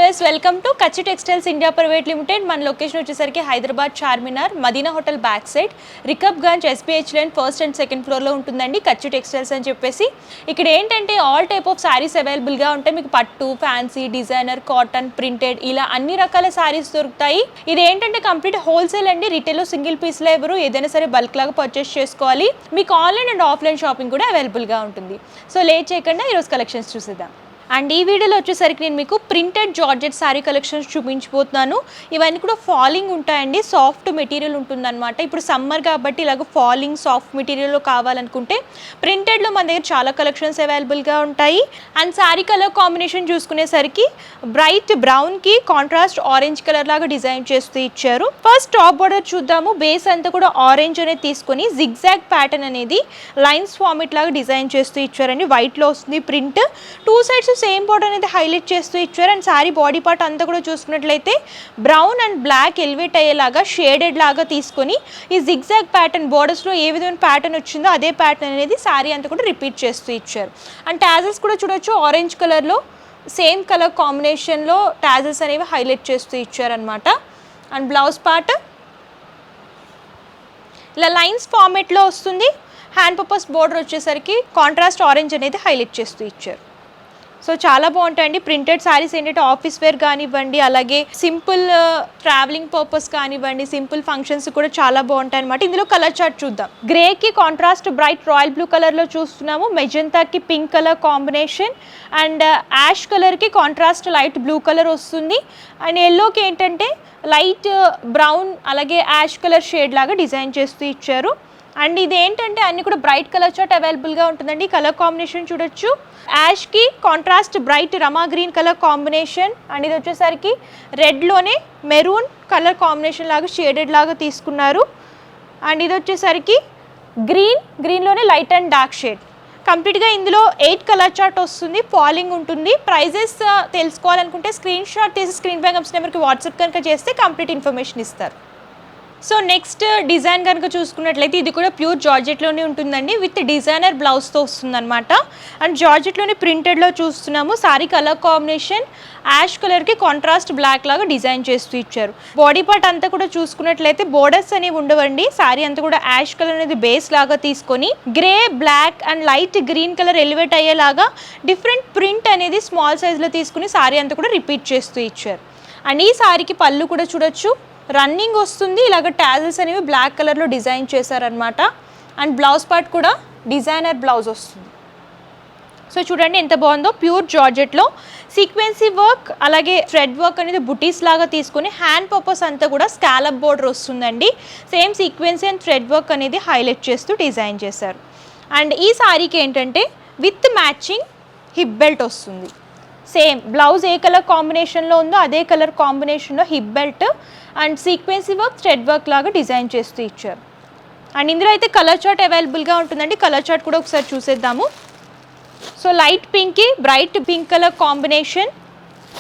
Viewers, welcome to Kutchi textiles India private limited. మన location వచ్చేసరికి Hyderabad Charminar Madina hotel back side Rikabganj SBH line first and second ఫ్లోర్లో ఉంటుందండి కచ్చి textiles అని చెప్పేసి. ఇక్కడ ఏంటంటే ఆల్ టైప్ ఆఫ్ శారీస్ అవైలబుల్గా ఉంటాయి. మీకు పట్టు, ఫ్యాన్సీ, డిజైనర్, కాటన్, ప్రింటెడ్ ఇలా అన్ని రకాల శారీస్ దొరుకుతాయి. ఇది ఏంటంటే కంప్లీట్ హోల్సేల్ అండి. రిటైల్లో సింగిల్ పీస్లో ఎవరు ఏదైనా సరే బల్క్ లాగా పర్చేస్ చేసుకోవాలి. మీకు ఆన్లైన్ అండ్ ఆఫ్లైన్ షాపింగ్ కూడా అవైలబుల్గా ఉంటుంది. సో లేట్ చేయకుండా ఈరోజు కలెక్షన్స్ చూసేద్దాం. అండ్ ఈ వీడియోలో వచ్చేసరికి నేను మీకు ప్రింటెడ్ జార్జెట్ శారీ కలెక్షన్స్ చూపించబోతున్నాను. ఇవన్నీ కూడా ఫాలింగ్ ఉంటాయండి, సాఫ్ట్ మెటీరియల్ ఉంటుందన్నమాట. ఇప్పుడు సమ్మర్ కాబట్టి ఇలాగ ఫాలింగ్ సాఫ్ట్ మెటీరియల్లో కావాలనుకుంటే ప్రింటెడ్లో మన దగ్గర చాలా కలెక్షన్స్ అవైలబుల్గా ఉంటాయి. అండ్ శారీ కలర్ కాంబినేషన్ చూసుకునేసరికి బ్రైట్ బ్రౌన్కి కాంట్రాస్ట్ ఆరెంజ్ కలర్ లాగా డిజైన్ చేస్తూ ఇచ్చారు. ఫస్ట్ టాప్ బోర్డర్ చూద్దాము. బేస్ అంతా కూడా ఆరెంజ్ అనేది తీసుకొని జిగ్జాగ్ ప్యాటర్న్ అనేది లైన్స్ ఫార్మేట్ లాగా డిజైన్ చేస్తూ ఇచ్చారండి. వైట్లో వస్తుంది print. Two sides same border అనేది హైలైట్ చేస్తూ ఇచ్చారు. అండ్ శారీ బాడీ పార్ట్ అంతా కూడా చూసుకున్నట్లయితే బ్రౌన్ అండ్ బ్లాక్ ఎలివేట్ అయ్యేలాగా షేడెడ్ లాగా తీసుకొని ఈ జిగ్జాగ్ ప్యాటర్న్ బోర్డర్స్లో ఏ విధమైన ప్యాటర్న్ వచ్చిందో అదే ప్యాటర్న్ అనేది శారీ అంతా కూడా రిపీట్ చేస్తూ ఇచ్చారు. అండ్ టాజల్స్ కూడా చూడొచ్చు, ఆరెంజ్ కలర్లో సేమ్ కలర్ కాంబినేషన్లో టాజల్స్ అనేవి హైలైట్ చేస్తూ ఇచ్చారనమాట. అండ్ బ్లౌజ్ పార్ట్ ఇలా లైన్స్ ఫార్మేట్లో వస్తుంది. హ్యాండ్ పర్పస్ బోర్డర్ వచ్చేసరికి కాంట్రాస్ట్ ఆరెంజ్ అనేది హైలైట్ చేస్తూ ఇచ్చారు. సో చాలా బాగుంటాయండి. ప్రింటెడ్ శారీస్ ఏంటంటే ఆఫీస్ వేర్ కానివ్వండి, అలాగే సింపుల్ ట్రావెలింగ్ పర్పస్ కానివ్వండి, సింపుల్ ఫంక్షన్స్ కూడా చాలా బాగుంటాయి అనమాట. ఇందులో కలర్ చార్ట్ చూద్దాం. గ్రేకి కాంట్రాస్ట్ బ్రైట్ రాయల్ బ్లూ కలర్లో చూస్తున్నాము. మెజెంతాకి pink colour combination and ash కలర్కి కాంట్రాస్ట్ లైట్ బ్లూ కలర్ వస్తుంది. అండ్ ఎల్లోకి ఏంటంటే లైట్ బ్రౌన్ అలాగే యాష్ కలర్ షేడ్ లాగా డిజైన్ చేస్తూ ఇచ్చారు. అండ్ ఇది ఏంటంటే అన్ని కూడా బ్రైట్ కలర్ చార్ట్ అవైలబుల్గా ఉంటుందండి. కలర్ కాంబినేషన్ చూడొచ్చు. Yaskhi contrast bright Rama green colour combination. And ఇది వచ్చేసరికి రెడ్లోనే మెరూన్ కలర్ కాంబినేషన్ లాగా షేడెడ్ లాగా తీసుకున్నారు. అండ్ ఇది వచ్చేసరికి గ్రీన్లోనే లైట్ అండ్ డార్క్ షేడ్. కంప్లీట్గా ఇందులో 8 కలర్ చార్ట్ వస్తుంది. ఫాలింగ్ ఉంటుంది. ప్రైజెస్ తెలుసుకోవాలనుకుంటే స్క్రీన్ షాట్ తీసి స్క్రీన్ పై కనిపిస్తున్న నెంబర్కి వాట్సాప్ కనుక చేస్తే కంప్లీట్ ఇన్ఫర్మేషన్ ఇస్తారు. సో నెక్స్ట్ డిజైన్ కనుక చూసుకున్నట్లయితే ఇది కూడా ప్యూర్ జార్జెట్లోనే ఉంటుందండి. విత్ డిజైనర్ బ్లౌజ్తో వస్తుందన్నమాట. అండ్ జార్జెట్లోనే ప్రింటెడ్లో చూస్తున్నాము. సారీ కలర్ కాంబినేషన్ యాష్ కలర్కి కాంట్రాస్ట్ బ్లాక్ లాగా డిజైన్ చేస్తూ ఇచ్చారు. బాడీ పార్ట్ అంతా కూడా చూసుకున్నట్లయితే బోర్డర్స్ అనేవి ఉండవండి. సారీ అంతా కూడా యాష్ కలర్ అనేది బేస్ లాగా తీసుకొని grey, black and light green colour elevate అయ్యేలాగా డిఫరెంట్ ప్రింట్ అనేది స్మాల్ సైజ్లో తీసుకుని సారీ అంతా కూడా రిపీట్ చేస్తూ ఇచ్చారు. అండ్ ఈ సారీకి పళ్ళు కూడా చూడొచ్చు, రన్నింగ్ వస్తుంది. ఇలాగ టాజల్స్ అనేవి బ్లాక్ కలర్లో డిజైన్ చేశారనమాట. అండ్ బ్లౌజ్ పార్ట్ కూడా డిజైనర్ బ్లౌజ్ వస్తుంది. సో చూడండి ఎంత బాగుందో. ప్యూర్ జార్జెట్లో సీక్వెన్సీ వర్క్ అలాగే థ్రెడ్ వర్క్ అనేది బుటీస్ లాగా తీసుకుని హ్యాండ్ పర్పస్ అంతా కూడా స్కాలప్ బోర్డర్ వస్తుందండి. Same sequence and thread work అనేది హైలైట్ చేస్తూ డిజైన్ చేశారు. అండ్ ఈ సారీకి ఏంటంటే విత్ మ్యాచింగ్ హిప్ బెల్ట్ వస్తుంది. సేమ్ బ్లౌజ్ ఏ కలర్ కాంబినేషన్లో ఉందో అదే కలర్ కాంబినేషన్లో hip belt and sequence work thread work లాగా డిజైన్ చేస్తూ ఇచ్చారు. అండ్ ఇందులో అయితే కలర్ చార్ట్ అవైలబుల్గా ఉంటుందండి. కలర్ చార్ట్ కూడా ఒకసారి చూసేద్దాము. సో లైట్ పింక్కి bright pink colour combination.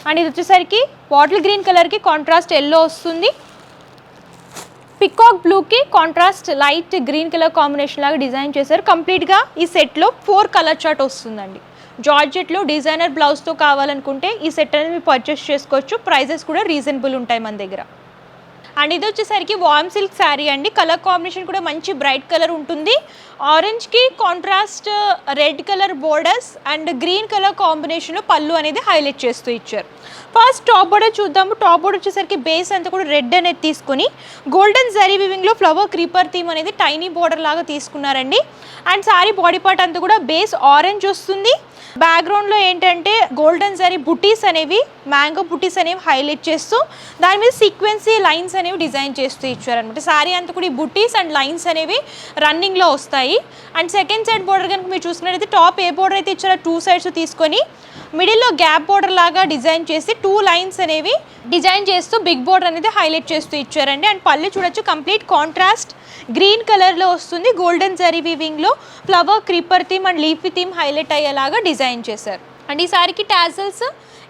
And ఇది వచ్చేసరికి బాటిల్ గ్రీన్ కలర్కి కాంట్రాస్ట్ ఎల్లో వస్తుంది. పికాక్ బ్లూకి contrast light green colour combination లాగా డిజైన్ చేశారు. కంప్లీట్గా ఈ సెట్లో 4 కలర్ చార్ట్ వస్తుందండి. జార్జెట్లో డిజైనర్ బ్లౌజ్తో కావాలనుకుంటే ఈ సెట్ అనేది మీరు పర్చేస్ చేసుకోవచ్చు. ప్రైజెస్ కూడా రీజనబుల్ ఉంటాయి మన దగ్గర. అండ్ ఇది వచ్చేసరికి వార్మ్ సిల్క్ శారీ అండి. కలర్ కాంబినేషన్ కూడా మంచి బ్రైట్ కలర్ ఉంటుంది. ఆరెంజ్కి contrast red colour borders and green colour కాంబినేషన్లో పళ్ళు అనేది హైలైట్ చేస్తూ ఇచ్చారు. ఫస్ట్ టాప్ బోర్డర్ చూద్దాము. టాప్ బోర్డర్ వచ్చేసరికి బేస్ అంతా కూడా రెడ్ అనేది తీసుకొని గోల్డెన్ జరీ వివింగ్లో ఫ్లవర్ క్రీపర్ థీమ్ అనేది టైనీ బోర్డర్ లాగా తీసుకున్నారండి. అండ్ శారీ బాడీ పార్ట్ అంతా కూడా బేస్ ఆరెంజ్ వస్తుంది. బ్యాక్గ్రౌండ్లో ఏంటంటే గోల్డెన్ జరీ బుటీస్ అనేవి, మ్యాంగో బుటీస్ అనేవి హైలైట్ చేస్తూ దాని మీద సీక్వెన్సీ లైన్స్ అనేవి డిజైన్ చేస్తూ ఇచ్చారనమాట. శారీ అంతా కూడా ఈ బుటీస్ అండ్ లైన్స్ అనేవి రన్నింగ్లో వస్తాయి. అండ్ సెకండ్ సైడ్ బోర్డర్ కనుక మీరు చూసుకున్నట్లయితే టాప్ ఏ బోర్డర్ అయితే ఇచ్చారో 2 సైడ్స్ తీసుకొని మిడిల్లో గ్యాప్ బోర్డర్ లాగా డిజైన్ చేసి 2 లైన్స్ అనేవి డిజైన్ చేస్తూ బిగ్ బోర్డర్ అనేది హైలైట్ చేస్తూ ఇచ్చారండి. అండ్ పళ్ళు చూడొచ్చు, కంప్లీట్ కాంట్రాస్ట్ గ్రీన్ కలర్లో వస్తుంది. గోల్డెన్ జరీ వీవింగ్లో flower creeper theme and leafy theme highlight అయ్యేలాగా డిజైన్ చేశారు. అండ్ ఈ సారీకి టాజల్స్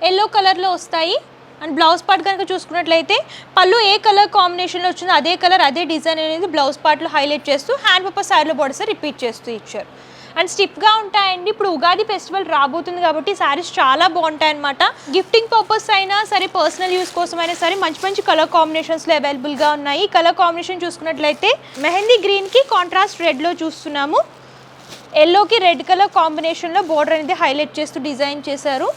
ఎల్లో కలర్లో వస్తాయి. అండ్ బ్లౌజ్ పార్ట్ కనుక చూసుకున్నట్లయితే పళ్ళు ఏ కలర్ కాంబినేషన్లో వచ్చిందో అదే కలర్ అదే డిజైన్ అనేది బ్లౌజ్ పార్ట్లో హైలైట్ చేస్తూ హ్యాండ్ పర్పస్ శారీలో బోర్డర్స్ రిపీట్ చేస్తూ ఇచ్చారు. అండ్ స్టిఫ్గా ఉంటాయండి. ఇప్పుడు ఉగాది ఫెస్టివల్ రాబోతుంది కాబట్టి శారీస్ చాలా బాగుంటాయి అనమాట. గిఫ్టింగ్ పర్పస్ అయినా సరే, పర్సనల్ యూస్ కోసం అయినా సరే మంచి మంచి కలర్ కాంబినేషన్స్లో అవైలబుల్గా ఉన్నాయి. కలర్ కాంబినేషన్ చూసుకున్నట్లయితే మెహందీ గ్రీన్కి కాంట్రాస్ట్ రెడ్లో చూస్తున్నాము. ఎల్లోకి రెడ్ కలర్ కాంబినేషన్లో బోర్డర్ అనేది హైలైట్ చేస్తూ డిజైన్ చేశారు.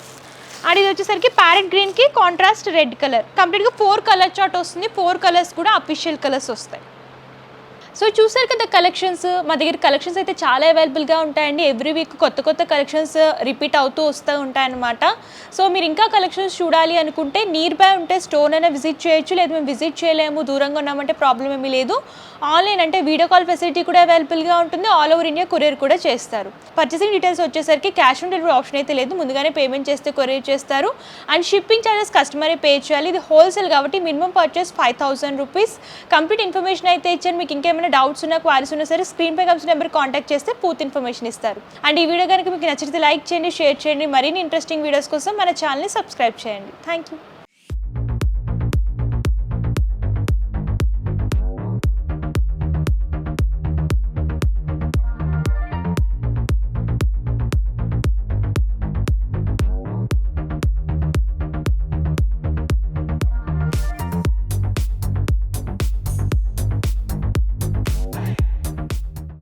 అండ్ ఇది వచ్చేసరికి ప్యారెట్ గ్రీన్కి కాంట్రాస్ట్ రెడ్ కలర్. కంప్లీట్గా 4 కలర్ చార్ట్ వస్తుంది. 4 కలర్స్ కూడా అఫీషియల్ కలర్స్ వస్తాయి. సో చూసారు కదా కలెక్షన్స్. మా దగ్గర కలెక్షన్స్ అయితే చాలా అవైలబుల్గా ఉంటాయండి. ఎవ్రీ వీక్ కొత్త కొత్త కలెక్షన్స్ రిపీట్ అవుతూ వస్తూ ఉంటాయన్నమాట. సో మీరు ఇంకా కలెక్షన్స్ చూడాలి అనుకుంటే నియర్ బై ఉంటే స్టోర్ అయినా విజిట్ చేయొచ్చు. లేదు మేము విజిట్ చేయలేము, దూరంగా ఉన్నామంటే ప్రాబ్లం ఏమీ లేదు. ఆన్లైన్ అంటే వీడియో కాల్ ఫెసిలిటీ కూడా అవైలబుల్గా ఉంటుంది. ఆల్ ఓవర్ ఇండియా కొరియర్ కూడా చేస్తారు. పర్చేసింగ్ డీటెయిల్స్ వచ్చేసరికి క్యాష్ ఆన్ డెలివరీ ఆప్షన్ అయితే లేదు. ముందుగానే పేమెంట్ చేస్తే కొరియర్ చేస్తారు. అండ్ షిప్పింగ్ ఛార్జెస్ కస్టమరే పే చేయాలి. ఇది హోల్సేల్ కాబట్టి minimum purchase 5,000 rupees. Complete information అయితే ఇచ్చాను. మీకు ఇంకేమైనా డౌట్స్ ఉన్నా, క్వారీస్ ఉన్నా సరే స్క్రీన్ పై కమిషన్ నెంబర్ కాంటాక్ట్ చేస్తే పూర్తి ఇన్ఫర్మేషన్ ఇస్తారు. అండ్ ఈ వీడియో కనుక మీకు నచ్చితే లైక్ చేయండి, షేర్ చేయండి. మరిన్ని ఇంట్రెస్టింగ్ వీడియోస్ కోసం మన ఛానల్ని సబ్స్క్రైబ్ చేయండి. Thank you.